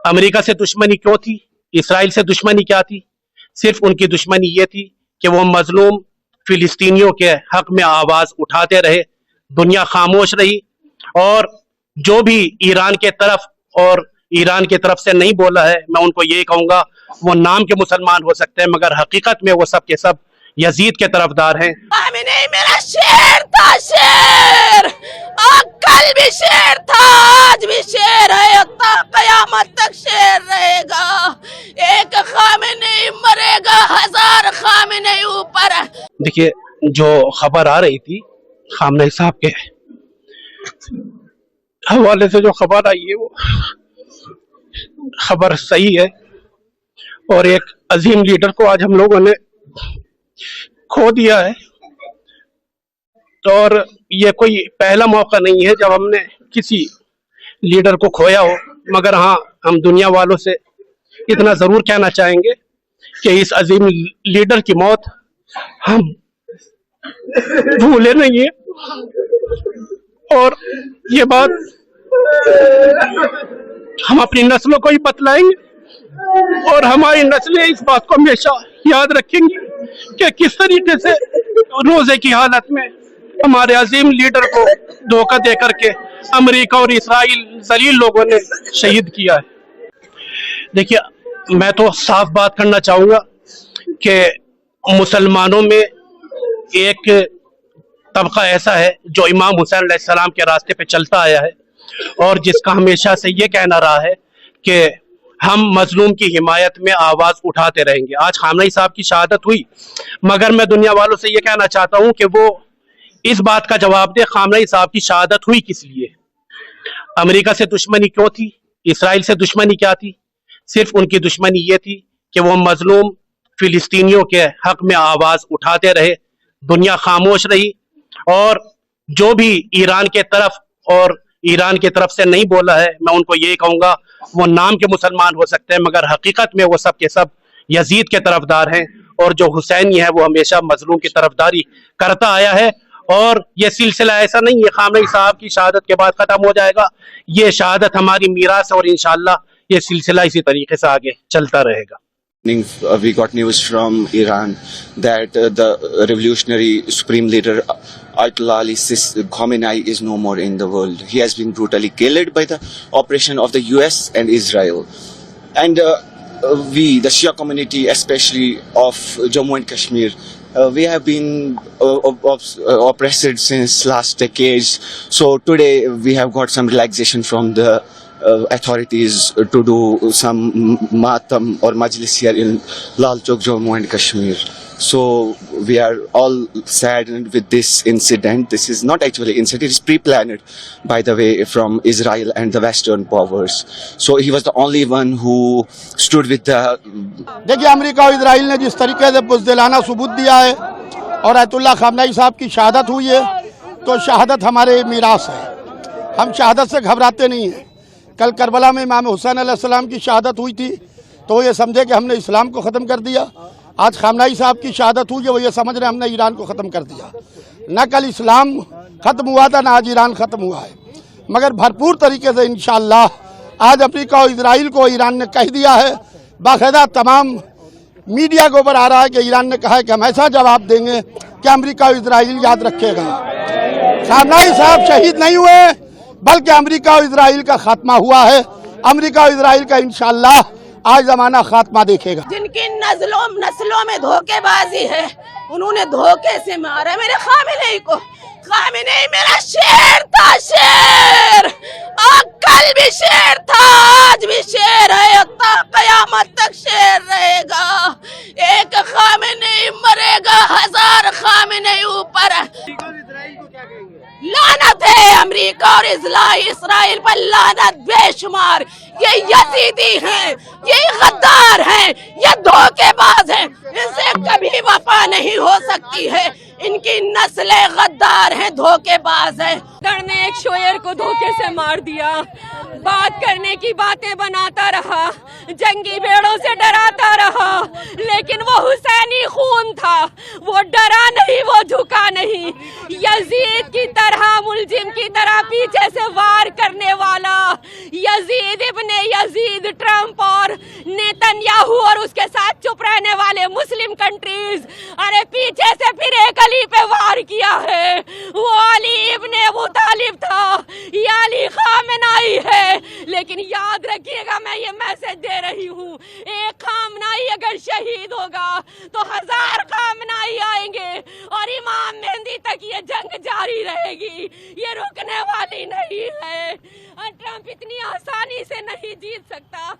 America से दुश्मनी क्यों थी, इसराइल से दुश्मनी क्या थी? सिर्फ उनकी दुश्मनी ये थी कि वो मजलूम फिलिस्तीनियों के हक में आवाज उठाते रहे, दुनिया खामोश रही, और जो भी ईरान के तरफ और ईरान की तरफ से नहीं बोला है, मैं उनको यही कहूंगा, वो नाम के मुसलमान हो सकते हैं मगर हकीकत में वो सब के सब यजीद के तरफदार हैं। नहीं, मेरा शेर था, शेर, और कल भी शेर था, आज भी शेर है, क़यामत तक शेर रहेगा। एक खामेनेई मरेगा, 1000 खामेनेई ऊपर। देखिए, जो खबर आ रही थी खामनेई साहब के हवाले से, जो खबर आई है वो खबर सही है, और एक अजीम लीडर को आज हम लोगों ने खो दिया है। और ये कोई पहला मौका नहीं है जब हमने किसी लीडर को खोया हो, मगर हाँ, हम दुनिया वालों से इतना जरूर कहना चाहेंगे कि इस अजीम लीडर की मौत हम भूले नहीं है, और ये बात हम अपनी नस्लों को ही बतलाएंगे, और हमारी नस्लें इस बात को हमेशा याद रखेंगी कि किस तरीके से रोजे की हालत में हमारे अजीम लीडर को धोखा दे करके अमेरिका और इसराइल जलील लोगों ने शहीद किया है। देखिए, मैं तो साफ बात करना चाहूंगा कि मुसलमानों में एक तबका ऐसा है जो इमाम हुसैन अलैहिस्सलाम के रास्ते पे चलता आया है, और जिसका हमेशा से ये कहना रहा है कि हम मजलूम की हिमायत में आवाज उठाते रहेंगे। आज खामनेई साहब की शहादत हुई, मगर मैं दुनिया वालों से ये कहना चाहता हूं कि वो इस बात का जवाब दे, खामनेई साहब की शहादत हुई किस लिए? अमेरिका से दुश्मनी क्यों थी, इसराइल से दुश्मनी क्या थी? सिर्फ उनकी दुश्मनी ये थी कि वो मजलूम फिलिस्तीनियों के हक में आवाज उठाते रहे, दुनिया खामोश रही, और जो भी ईरान के तरफ और ईरान की तरफ से नहीं बोला है, मैं उनको यही कहूंगा, वो नाम के मुसलमान हो सकते हैं मगर हकीकत में वो सब के सब यजीद के तरफदार हैं, और जो हुसैनी है वो हमेशा मजलूम की तरफदारी करता आया है। और ये सिलसिला ऐसा नहीं है खामनेई साहब की शहादत के बाद खत्म हो जाएगा, ये शहादत हमारी मीरास है, और इंशाअल्लाह ये सिलसिला इसी तरीके से आगे चलता रहेगा। We got news from Iran that the revolutionary supreme leader Ayatollah Ali Khamenei is no more in the world. He has been brutally killed by the operation of the US and Israel. And we, the Shia community, especially of Jammu and Kashmir, we have been oppressed since last decades. So today we have got some relaxation from the authorities to do some matam or majlis here in Lal Chowk, Jammu and Kashmir. So we are all saddened with this incident. This is not actually incident, it is pre-planned, by the way, from Israel and the Western powers. So he was the only one who stood with the... देखिए, America और Israel ने जिस तरीके से बुज़दिलाना सबूत दिया है और अयतुल्लाह खामनेई साहब की शहादत हुई है, तो शहादत हमारे मीरास है, हम शहादत से घबराते नहीं हैं। कल करबला में इमाम हुसैन अलैहिस्सलाम की शहादत हुई थी तो ये समझे कि हमने इस्लाम को ख़त्म कर दिया। आज खामनेई साहब की शहादत हुई है, वो ये समझ रहे हमने ईरान को ख़त्म कर दिया। न कल इस्लाम ख़त्म हुआ था, न आज ईरान ख़त्म हुआ है, मगर भरपूर तरीके से इंशाअल्लाह आज अमेरिका और इजराइल को ईरान ने कह दिया है, बाकायदा तमाम मीडिया के ऊपर आ रहा है कि ईरान ने कहा है कि हम ऐसा जवाब देंगे कि अमेरिका और इजराइल याद रखेगा। खामनेई साहब शहीद नहीं हुए, बल्कि अमेरिका और इजराइल का खात्मा हुआ है। अमेरिका और इजराइल का इंशाअल्लाह आज जमाना खात्मा देखेगा। जिनकी नस्लों में धोखेबाजी है, उन्होंने धोखे से मारा मेरे खामेनेई को। खामेनेई मेरा शेर था, शेर, और कल भी शेर था, आज भी शेर है, क़यामत तक शेर रहेगा। एक खामेनेई मरेगा, 1000 खामेनेई ऊपर। लानत है अमेरिका और इसराइल पर, लानत बेशुमार। ये यजीदी हैं, ये गद्दार हैं, ये धोखेबाज हैं, इनसे कभी वफा नहीं हो सकती है। इनकी नस्लें गद्दार हैं, धोखेबाज हैं। ने एक शोयर को धोखे से मार दिया, बात करने की बातें बनाता रहा, जंगी भेड़ों से डराता रहा, लेकिन वो हुसैनी खून था, वो डरा नहीं, वो झुका नहीं। यजीद की तरह, मुलजिम की तरह पीछे से वार करने वाला यजीद इब्ने यजीद, ट्रंप और नेतन्याहू और उसके साथ चुप रहने वाले मुस्लिम कंट्रीज, अरे पीछे से फिर एक अली पे वार किया है। वो अली इब्ने अबू तालिब था, ये अली खामेनाई है। लेकिन याद रखिएगा, मैं ये मैसेज दे रही हूँ, एक खामेनाई अगर शहीद होगा तो 1000 खामेनाई आएंगे और इमाम मेहंदी तक ये जंग जारी रहेगी, ये रुकने वाली नहीं है। ट्रंप इतनी आसानी से नहीं जीत सकता।